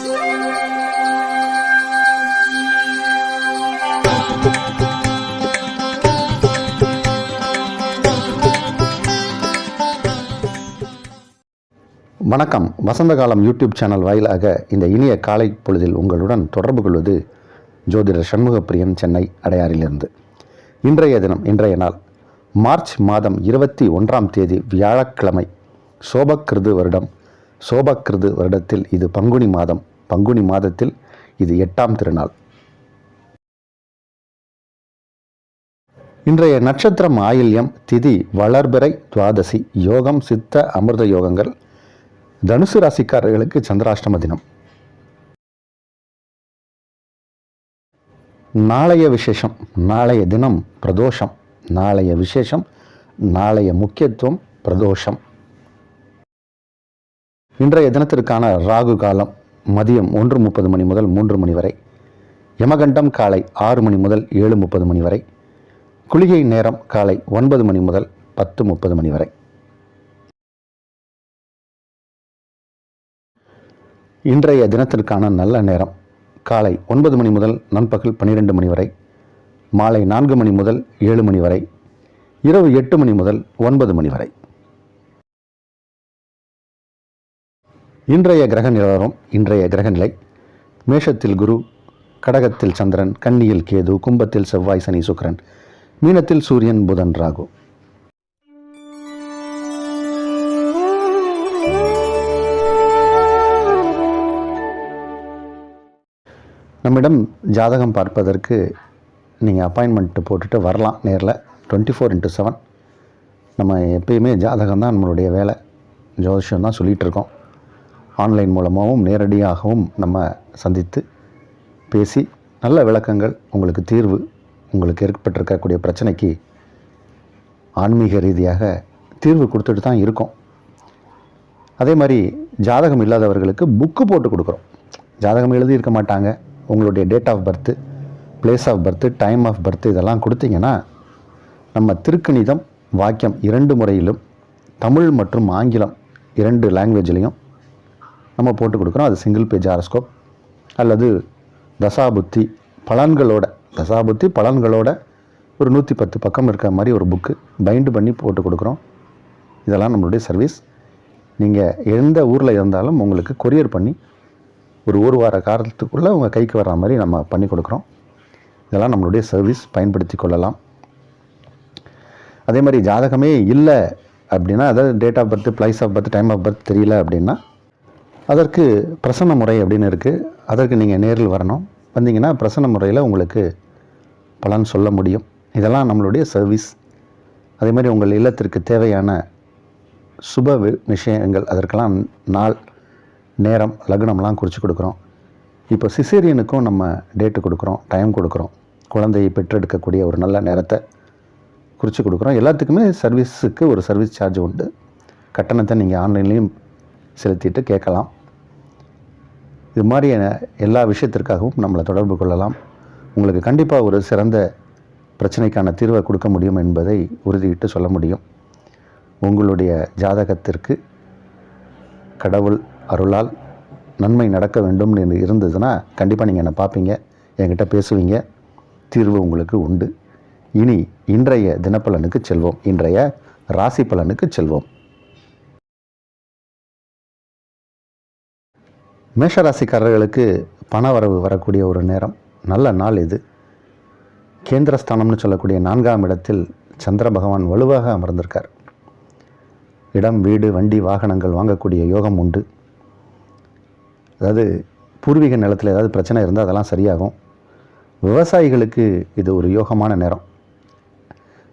வணக்கம். வசந்த காலம் YouTube channel வாயிலாக இந்த இனிய காலை பொழுதில் உங்களுடன் தொடர்பு கொள்வது ஜோதிடர் சண்முகப்பிரியன், சென்னை அடையாறிலிருந்து. இன்றைய நாள் மார்ச் மாதம் 21ஆம் தேதி வியாழக்கிழமை. சோபக்கிருது வருடத்தில் இது பங்குனி மாதம். பங்குனி மாதத்தில் இது 8ஆம் திருநாள். இன்றைய நட்சத்திரம் ஆயில்யம், திதி வளர்பிறை, துவாதசி, யோகம் சித்த அமிர்த யோகங்கள். தனுசு ராசிக்காரர்களுக்கு சந்திராஷ்டம தினம். நாளைய விசேஷம், நாளைய தினம் பிரதோஷம். நாளைய விசேஷம், நாளைய முக்கியத்துவம் பிரதோஷம். இன்றைய தினத்திற்கான ராகு காலம் மதியம் 1:30 மணி முதல் 3 மணி வரை. யமகண்டம் காலை 6 மணி முதல் 7:30 மணி வரை. குளிகை நேரம் காலை 9 மணி முதல் 10:30 மணி வரை. இன்றைய தினத்திற்கான நல்ல நேரம் காலை 9 மணி முதல் நண்பகல் 12 மணி வரை, மாலை 4 மணி முதல் 7 மணி வரை, இரவு 8 மணி முதல் 9 மணி வரை. இன்றைய கிரக நிலவரம். இன்றைய கிரகநிலை: மேஷத்தில் குரு, கடகத்தில் சந்திரன், கன்னியில் கேது, கும்பத்தில் செவ்வாய், சனி, சுக்கிரன், மீனத்தில் சூரியன், புதன், ராகு. நம்மிடம் ஜாதகம் பார்ப்பதற்கு நீங்கள் அப்பாயின்மெண்ட் போட்டுட்டு வரலாம் நேரில். 24/7 நம்ம எப்பயுமே ஜாதகம் தான் நம்மளுடைய வேலை, ஜோதிஷம் தான் சொல்லிகிட்டு இருக்கோம். ஆன்லைன் மூலமாகவும் நேரடியாகவும் நம்ம சந்தித்து பேசி நல்ல விளக்கங்கள், உங்களுக்கு தீர்வு, உங்களுக்கு ஏற்பட்டிருக்கக்கூடிய பிரச்சனைக்கு ஆன்மீக ரீதியாக தீர்வு கொடுத்துட்டு தான் இருக்கோம். அதே மாதிரி ஜாதகம் இல்லாதவர்களுக்கு புக்கு போட்டு கொடுக்குறோம். ஜாதகம் எழுதியிருக்க மாட்டாங்க, உங்களுடைய date of birth, place of birth, time of birth இதெல்லாம் கொடுத்தீங்கன்னா நம்ம திருக்கணிதம் வாக்கியம் 2 முறையிலும், தமிழ் மற்றும் ஆங்கிலம் 2 லாங்குவேஜ்லேயும் நம்ம போட்டு கொடுக்குறோம். அது சிங்கிள் பேஜ் ஹாரோஸ்கோப் அல்லது தசாபுத்தி பலன்களோட ஒரு 110 பக்கம் இருக்கிற மாதிரி ஒரு புக்கு பைண்டு பண்ணி போட்டு கொடுக்குறோம். இதெல்லாம் நம்மளுடைய சர்வீஸ். நீங்கள் எந்த ஊரில் இருந்தாலும் உங்களுக்கு கொரியர் பண்ணி ஒரு வார காலத்துக்குள்ளே உங்கள் கைக்கு வர்ற மாதிரி நம்ம பண்ணி கொடுக்குறோம். இதெல்லாம் நம்மளுடைய சர்வீஸ், பயன்படுத்தி கொள்ளலாம். அதே மாதிரி ஜாதகமே இல்லை அப்படின்னா, அதாவது date of birth, place of birth, time of birth தெரியல அப்படின்னா அதற்கு பிரசன்ன முறை அப்படின்னு இருக்குது. அதற்கு நீங்கள் நேரில் வரணும். வந்தீங்கன்னா பிரசன்ன முறையில் உங்களுக்கு பலன் சொல்ல முடியும். இதெல்லாம் நம்மளுடைய சர்வீஸ். அதே மாதிரி உங்கள் இல்லத்திற்கு தேவையான சுப விஷயங்கள், அதற்கெல்லாம் நாள், நேரம், லக்னம்லாம் குறித்து கொடுக்குறோம். இப்போ சிசேரியனுக்கும் நம்ம டேட்டு கொடுக்குறோம், டைம் கொடுக்குறோம். குழந்தையை பெற்றெடுக்கக்கூடிய ஒரு நல்ல நேரத்தை குறித்து கொடுக்குறோம். எல்லாத்துக்குமே சர்வீஸுக்கு ஒரு சர்வீஸ் சார்ஜ் உண்டு. கட்டணத்தை நீங்கள் ஆன்லைன்லேயும் செலுத்திட்டு கேட்கலாம். இது மாதிரி எல்லா விஷயத்திற்காகவும் நம்மளை தொடர்பு கொள்ளலாம். உங்களுக்கு கண்டிப்பாக ஒரு சிறந்த பிரச்சனைக்கான தீர்வை கொடுக்க முடியும் என்பதை உறுதியிட்டு சொல்ல முடியும். உங்களுடைய ஜாதகத்திற்கு கடவுள் அருளால் நன்மை நடக்க வேண்டும் என்று இருந்ததுன்னா கண்டிப்பாக நீங்கள் என்னை பார்ப்பீங்க, என்கிட்ட பேசுவீங்க, தீர்வு உங்களுக்கு உண்டு. இனி இன்றைய தினப்பலனுக்கு செல்வோம். இன்றைய ராசி பலனுக்கு செல்வோம். மேஷராசிக்காரர்களுக்கு பணவரவு வரக்கூடிய ஒரு நேரம், நல்ல நாள் இது. கேந்திரஸ்தானம்னு சொல்லக்கூடிய 4ஆம் இடத்தில் சந்திர பகவான் வலுவாக அமர்ந்திருக்கார். இடம், வீடு, வண்டி, வாகனங்கள் வாங்கக்கூடிய யோகம் உண்டு. அதாவது பூர்வீக நிலத்தில் ஏதாவது பிரச்சனை இருந்தால் அதெல்லாம் சரியாகும். விவசாயிகளுக்கு இது ஒரு யோகமான நேரம்.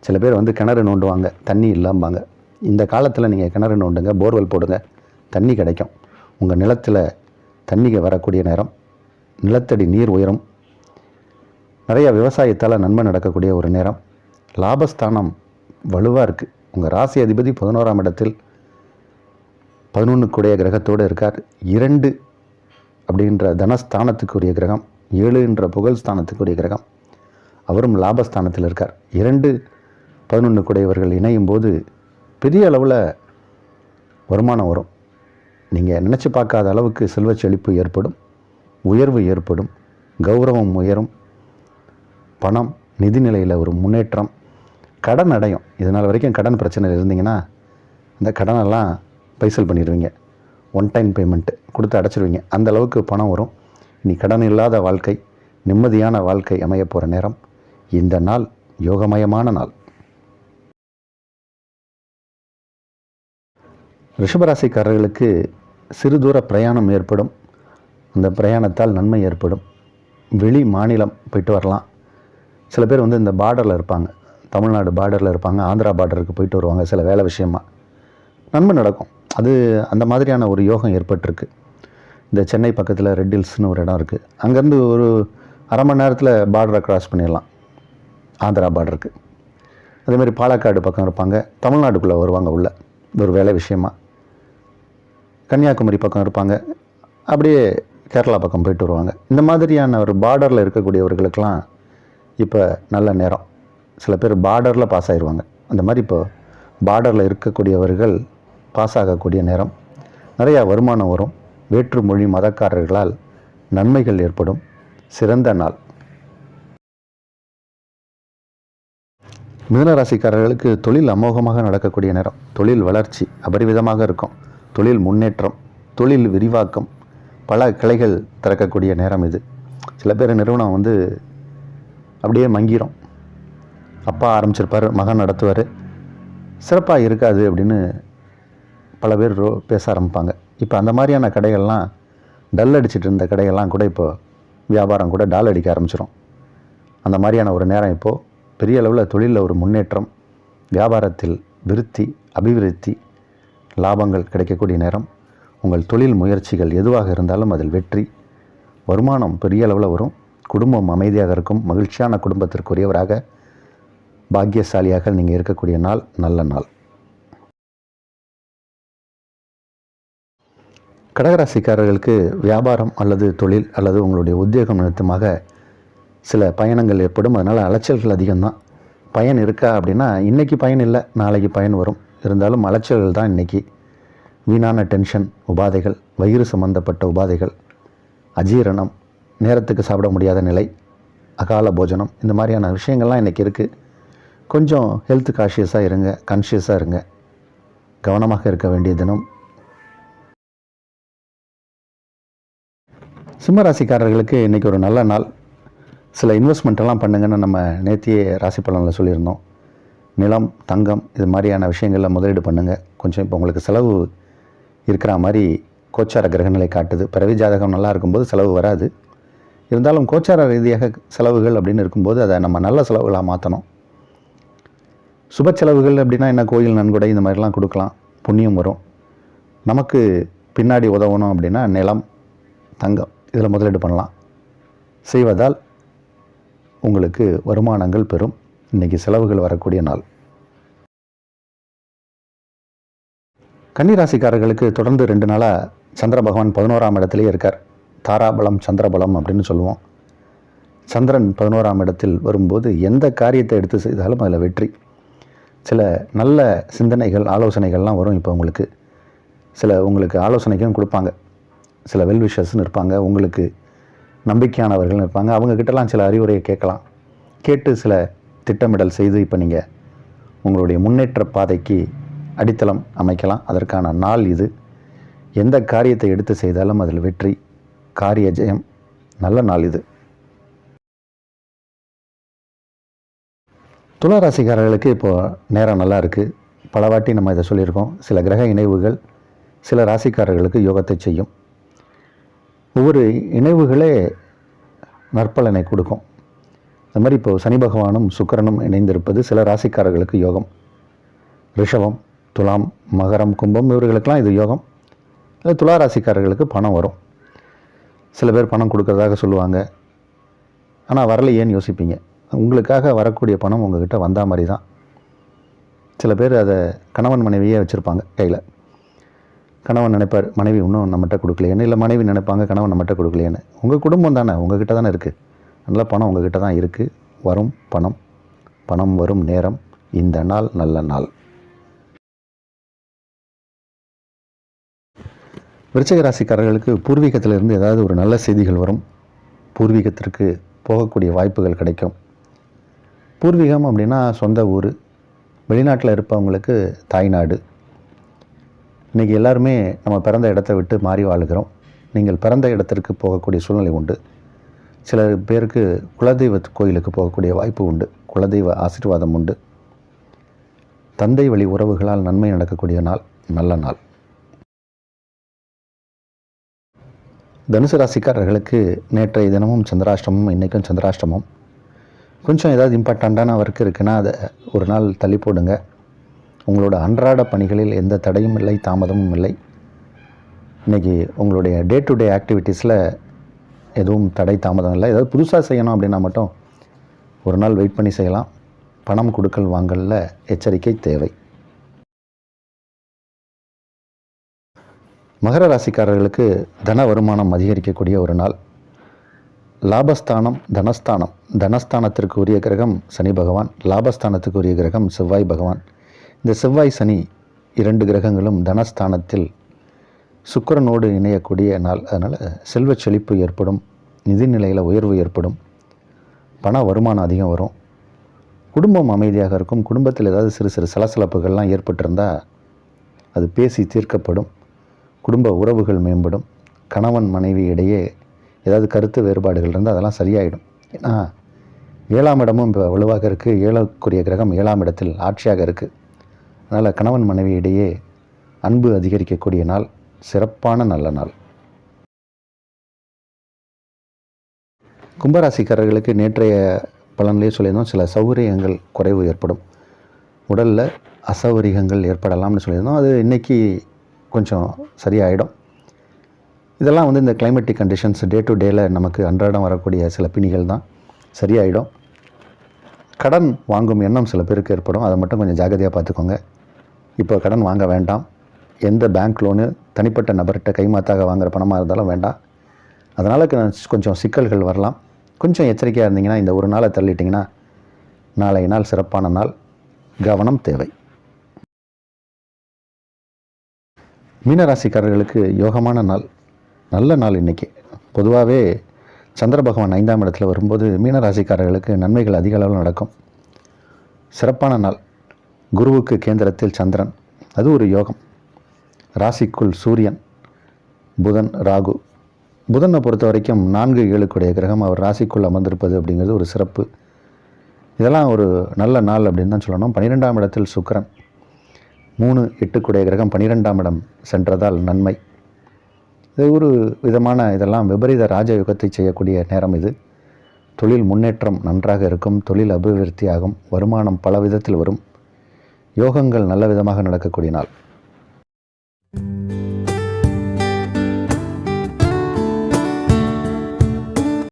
சில பேர் கிணறு நோண்டுவாங்க, தண்ணி இல்லாம்பாங்க. இந்த காலத்தில் நீங்கள் கிணறு நோண்டுங்க, போர்வெல் போடுங்க, தண்ணி கிடைக்கும். உங்கள் நிலத்தில் தண்ணிக்கு வரக்கூடிய நேரம், நிலத்தடி நீர் உயரும். நிறைய விவசாயத்தால் நன்மை நடக்கக்கூடிய ஒரு நேரம். லாபஸ்தானம் வலுவாக இருக்குது. உங்கள் ராசி அதிபதி 11ஆம் இடத்தில் 11க்குடைய கிரகத்தோடு இருக்கார். 2 அப்படின்ற தனஸ்தானத்துக்குரிய கிரகம், 7 என்ற புகழ் ஸ்தானத்துக்குரிய கிரகம், அவரும் லாபஸ்தானத்தில் இருக்கார். 2 11க்குடையவர்கள் இணையும் போது பெரிய அளவில் வருமானம் வரும். நீங்கள் நினச்சி பார்க்காத அளவுக்கு செல்வ செழிப்பு ஏற்படும். உயர்வு ஏற்படும், கௌரவம் உயரும், பணம் நிதிநிலையில் ஒரு முன்னேற்றம், கடன் அடையும். இதனால் வரைக்கும் கடன் பிரச்சனை இருந்தீங்கன்னா அந்த கடனெல்லாம் பைசல் பண்ணிடுவீங்க. ஒன் டைம் பேமெண்ட்டு கொடுத்து அடைச்சிடுவீங்க. அந்த அளவுக்கு பணம் வரும். இனி கடன் இல்லாத வாழ்க்கை, நிம்மதியான வாழ்க்கை அமைய போகிற நேரம். இந்த நாள் யோகமயமான நாள். ரிஷபராசிக்காரர்களுக்கு சிறு தூர பிரயாணம் ஏற்படும். அந்த பிரயாணத்தால் நன்மை ஏற்படும். வெளி மாநிலம் போயிட்டு வரலாம். சில பேர் இந்த பார்டரில் இருப்பாங்க, தமிழ்நாடு பார்டரில் இருப்பாங்க, ஆந்திரா பார்டருக்கு போயிட்டு வருவாங்க சில வேலை விஷயமாக. நன்மை நடக்கும். அது அந்த மாதிரியான ஒரு யோகம் ஏற்பட்டிருக்கு. இந்த சென்னை பக்கத்தில் ரெட் ஹில்ஸ்னு ஒரு இடம் இருக்குது. அங்கேருந்து ஒரு அரை மணி நேரத்தில் பார்டரை கிராஸ் பண்ணிடலாம் ஆந்திரா பார்டருக்கு. அதேமாதிரி பாலக்காடு பக்கம் இருப்பாங்க, தமிழ்நாடுக்குள்ளே வருவாங்க உள்ள ஒரு வேலை விஷயமாக. கன்னியாகுமரி பக்கம் இருப்பாங்க, அப்படியே கேரளா பக்கம் போயிட்டு வருவாங்க. இந்த மாதிரியான ஒரு பார்டரில் இருக்கக்கூடியவர்களுக்கெல்லாம் இப்போ நல்ல நேரம். சில பேர் பார்டரில் பாஸ் ஆகிடுவாங்க. அந்த மாதிரி இப்போ பார்டரில் இருக்கக்கூடியவர்கள் பாஸ் ஆகக்கூடிய நேரம். நிறையா வருமானம் வரும். வேற்று மொழி மதக்காரர்களால் நன்மைகள் ஏற்படும். சிறந்த நாள். மிதுனராசிக்காரர்களுக்கு தொழில் அமோகமாக நடக்கக்கூடிய நேரம். தொழில் வளர்ச்சி அபரிவிதமாக இருக்கும். தொழில் முன்னேற்றம், தொழில் விரிவாக்கம், பல கிளைகள் திறக்கக்கூடிய நேரம் இது. சில பேர் நிறுவனம் அப்படியே மங்கிரும். அப்பா ஆரம்பிச்சிருப்பார், மகன் நடத்துவார், சிறப்பாக இருக்காது அப்படின்னு பல பேர் பேச ஆரம்பிப்பாங்க. இப்போ அந்த மாதிரியான கடைகள்லாம், டல் அடிச்சிட்டு இருந்த கடைகள்லாம் கூட இப்போ வியாபாரம் கூட டால் அடிக்க ஆரம்பிச்சிடும். அந்த மாதிரியான ஒரு நேரம் இப்போது. பெரிய அளவில் தொழிலில் ஒரு முன்னேற்றம், வியாபாரத்தில் விருத்தி, அபிவிருத்தி, லாபங்கள் கிடைக்கக்கூடிய நேரம். உங்கள் தொழில் முயற்சிகள் எதுவாக இருந்தாலும் அதில் வெற்றி, வருமானம் பெரிய அளவில் வரும். குடும்பம் அமைதியாக இருக்கும். மகிழ்ச்சியான குடும்பத்திற்குரியவராக, பாக்கியசாலியாக நீங்கள் இருக்கக்கூடிய நாள் நல்ல நாள். கடகராசிக்காரர்களுக்கு வியாபாரம் அல்லது தொழில் அல்லது உங்களுடைய உத்தியோகம் நிமித்தமாக சில பயணங்கள் ஏற்படும். அதனால் அலைச்சல்கள் அதிகம்தான். பயன் இருக்கா அப்படின்னா இன்றைக்கி பயன் இல்லை, நாளைக்கு பயன் வரும். இருந்தாலும் அலைச்சல்கள் தான் இன்றைக்கி. வீணான டென்ஷன், உபாதைகள், வயிறு சம்பந்தப்பட்ட உபாதைகள், அஜீரணம், நேரத்துக்கு சாப்பிட முடியாத நிலை, அகால போஜனம், இந்த மாதிரியான விஷயங்கள்லாம் இன்றைக்கி இருக்குது. கொஞ்சம் ஹெல்த் கான்ஷியஸாக இருங்க, கான்ஷியஸாக இருங்க. கவனமாக இருக்க வேண்டிய தினம். சிம்மராசிக்காரர்களுக்கு இன்றைக்கி ஒரு நல்ல நாள். சில இன்வெஸ்ட்மெண்ட்டெல்லாம் பண்ணுங்கன்னு நம்ம நேத்தியே ராசி பலனில் சொல்லியிருந்தோம். நிலம், தங்கம், இது மாதிரியான விஷயங்களில் முதலீடு பண்ணுங்கள். கொஞ்சம் இப்போ உங்களுக்கு செலவு இருக்கிற மாதிரி கோச்சார கிரகநிலை காட்டுது. பிறவி ஜாதகம் நல்லா இருக்கும்போது செலவு வராது. இருந்தாலும் கோச்சார ரீதியாக செலவுகள் அப்படின்னு இருக்கும்போது அதை நம்ம நல்ல செலவுகளாக மாற்றணும். சுப செலவுகள் அப்படின்னா என்ன, கோயில் நன்கொடை இந்த மாதிரிலாம் கொடுக்கலாம், புண்ணியம் வரும். நமக்கு பின்னாடி உதவணும் அப்படின்னா நிலம், தங்கம் இதில் முதலீடு பண்ணலாம். செய்வதால் உங்களுக்கு வருமானங்கள் பெறும். இன்றைக்கி செலவுகள் வரக்கூடிய நாள். கன்னிராசிக்காரர்களுக்கு தொடர்ந்து 2 நாளாக சந்திர பகவான் 11ஆம் இடத்துலேயே இருக்கார். தாராபலம் சந்திரபலம் அப்படின்னு சொல்லுவோம். சந்திரன் 11ஆம் இடத்தில் வரும்போது எந்த காரியத்தை எடுத்து செய்தாலும் அதில் வெற்றி. சில நல்ல சிந்தனைகள், ஆலோசனைகள்லாம் வரும். இப்போ உங்களுக்கு ஆலோசனைகளும் கொடுப்பாங்க. சில வெல்விஷர்ஸ்னு இருப்பாங்க, உங்களுக்கு நம்பிக்கையானவர்கள் இருப்பாங்க. அவங்கக்கிட்டலாம் சில அறிவுரையை கேட்கலாம். கேட்டு சில திட்டமிடல் செய்து இப்போ நீங்கள் உங்களுடைய முன்னேற்ற பாதைக்கு அடித்தளம் அமைக்கலாம். அதற்கான நாள் இது. எந்த காரியத்தை எடுத்து செய்தாலும் அதில் வெற்றி, காரிய ஜெயம், நல்ல நாள் இது. துளாராசிக்காரர்களுக்கு இப்போது நேரம் நல்லா இருக்குது. பல வாட்டி நம்ம இதை சொல்லியிருக்கோம். சில கிரக இணைவுகள் சில ராசிக்காரர்களுக்கு யோகத்தை செய்யும். ஒவ்வொரு இணைவுகளே நற்பலனை கொடுக்கும். அது மாதிரி இப்போது சனி பகவானும் சுக்கிரனும் இணைந்திருப்பது சில ராசிக்காரர்களுக்கு யோகம். ரிஷபம், துலாம், மகரம், கும்பம் இவர்களுக்கெல்லாம் இது யோகம். துலா ராசிக்காரர்களுக்கு பணம் வரும். சில பேர் பணம் கொடுக்கறதாக சொல்லுவாங்க, ஆனால் வரலையேன்னு யோசிப்பீங்க. உங்களுக்காக வரக்கூடிய பணம் உங்கள்கிட்ட வந்த மாதிரி தான். சில பேர் அதை கணவன் மனைவியே வச்சுருப்பாங்க கையில். கணவன் நினைப்பார் மனைவி இன்னும் நம்மகிட்ட கொடுக்கலையேன்னு, இல்லை மனைவி நினைப்பாங்க கணவன் நம்மகிட்ட கொடுக்கலையேன்னு. உங்கள் குடும்பம் தானே, உங்கள்கிட்ட தானே இருக்குது. நல்ல பணம் உங்கள்கிட்ட தான் இருக்குது. வரும் பணம் வரும் நேரம். இந்த நாள் நல்ல நாள். விருச்சிக ராசிக்காரர்களுக்கு பூர்வீகத்திலிருந்து ஏதாவது ஒரு நல்ல செய்திகள் வரும். பூர்வீகத்திற்கு போகக்கூடிய வாய்ப்புகள் கிடைக்கும். பூர்வீகம் அப்படின்னா சொந்த ஊர். வெளிநாட்டில் இருப்பவங்களுக்கு தாய்நாடு. இன்றைக்கி எல்லாருமே நம்ம பிறந்த இடத்தை விட்டு மாறி வாழுகிறோம். நீங்கள் பிறந்த இடத்திற்கு போகக்கூடிய சூழ்நிலை உண்டு. சில பேருக்கு குலதெய்வ கோயிலுக்கு போகக்கூடிய வாய்ப்பு உண்டு. குலதெய்வ ஆசீர்வாதம் உண்டு. தந்தை வழி உறவுகளால் நன்மை நடக்கக்கூடிய நாள், நல்ல நாள். தனுசு ராசிக்காரர்களுக்கு நேற்றைய தினமும் சந்திராஷ்டமம், இன்றைக்கும் சந்திராஷ்டமம். கொஞ்சம் ஏதாவது இம்பார்ட்டண்ட்டான ஒர்க் இருக்குன்னா அதை ஒரு நாள் தள்ளி போடுங்க. உங்களோட அன்றாட பணிகளில் எந்த தடையும் இல்லை, தாமதமும் இல்லை. இன்றைக்கி உங்களுடைய டே டு டே ஆக்டிவிட்டீஸில் எதுவும் தடை தாமதம் இல்லை. ஏதாவது புதுசாக செய்யணும் அப்படின்னா மட்டும் ஒரு நாள் வெயிட் பண்ணி செய்யலாம். பணம் கொடுக்கல் வாங்கலில் எச்சரிக்கை தேவை. மகர ராசிக்காரர்களுக்கு தன வருமானம் அதிகரிக்கக்கூடிய ஒரு நாள். லாபஸ்தானம், தனஸ்தானம். தனஸ்தானத்திற்கு உரிய கிரகம் சனி பகவான், லாபஸ்தானத்துக்கு உரிய கிரகம் செவ்வாய் பகவான். இந்த செவ்வாய் சனி 2 கிரகங்களும் தனஸ்தானத்தில் சுக்கிரனோடு இணையக்கூடிய நாள். அதனால் செல்வ செழிப்பு ஏற்படும், நிதி நிலையில் உயர்வு ஏற்படும், பண வருமானம் அதிகம் வரும், குடும்பம் அமைதியாக இருக்கும். குடும்பத்தில் ஏதாவது சிறு சிறு சலசலப்புகள்லாம் ஏற்பட்டிருந்தால் அது பேசி தீர்க்கப்படும். குடும்ப உறவுகள் மேம்படும். கணவன் மனைவி இடையே ஏதாவது கருத்து வேறுபாடுகள் இருந்தால் அதெல்லாம் சரியாயிடும். ஏன்னா 7ஆம் இடமும் இப்போ வலுவாக இருக்குது. 7க்குரிய கிரகம் 7ஆம் இடத்தில் ஆட்சியாக இருக்குது. அதனால் கணவன் மனைவி இடையே அன்பு அதிகரிக்கக்கூடிய நாள், சிறப்பான நல்ல நாள். கும்பராசிக்காரர்களுக்கு நேற்றைய பலன்லேயே சொல்லியிருந்தோம், சில சௌகரியங்கள் குறைவு ஏற்படும். உடலில் அசௌகரியங்கள் ஏற்படலாம்னு சொல்லியிருந்தோம். அது இன்றைக்கி கொஞ்சம் சரியாயிடும். இதெல்லாம் இந்த கிளைமேட்டிக் கண்டிஷன்ஸ் டே டு டேயில் நமக்கு அன்றாடம் வரக்கூடிய சில பிணிகள் தான். சரியாயிடும். கடன் வாங்கும் எண்ணம் சில பேருக்கு ஏற்படும். அதை மட்டும் கொஞ்சம் ஜாக்கிரதையாக பார்த்துக்கோங்க. இப்போ கடன் வாங்க வேண்டாம். எந்த பேங்க் லோனு தனிப்பட்ட நபர்கிட்ட கைமாத்தாக வாங்குகிற பணமாக இருந்தாலும் வேண்டாம். அதனால் கொஞ்சம் சிக்கல்கள் வரலாம். கொஞ்சம் எச்சரிக்கையாக இருந்தீங்கன்னா, இந்த ஒரு நாளை தள்ளிட்டிங்கன்னா நாளைய நாள் சிறப்பான நாள். கவனம் தேவை. மீனராசிக்காரர்களுக்கு யோகமான நாள், நல்ல நாள். இன்றைக்கி பொதுவாகவே சந்திர பகவான் 5ஆம் இடத்துல வரும்போது மீனராசிக்காரர்களுக்கு நன்மைகள் அதிக அளவில் நடக்கும். சிறப்பான நாள். குருவுக்கு கேந்திரத்தில் சந்திரன், அது ஒரு யோகம். ராசிக்குள் சூரியன், புதன், ராகு. புதனை பொறுத்த வரைக்கும் 4, 7 கிரகம் அவர் ராசிக்குள் அமர்ந்திருப்பது அப்படிங்கிறது ஒரு சிறப்பு. இதெல்லாம் ஒரு நல்ல நாள் அப்படின்னு தான் சொல்லணும். 12ஆம் இடத்தில் சுக்கிரன், 3, 8 கிரகம் 12ஆம் இடம் சென்றதால் நன்மை. இது ஒரு விதமான இதெல்லாம் விபரீத ராஜயோகத்தை செய்யக்கூடிய நேரம் இது. தொழில் முன்னேற்றம் நன்றாக இருக்கும். தொழில் அபிவிருத்தி ஆகும். வருமானம் பல விதத்தில் வரும். யோகங்கள் நல்ல விதமாக நடக்கக்கூடிய நாள்.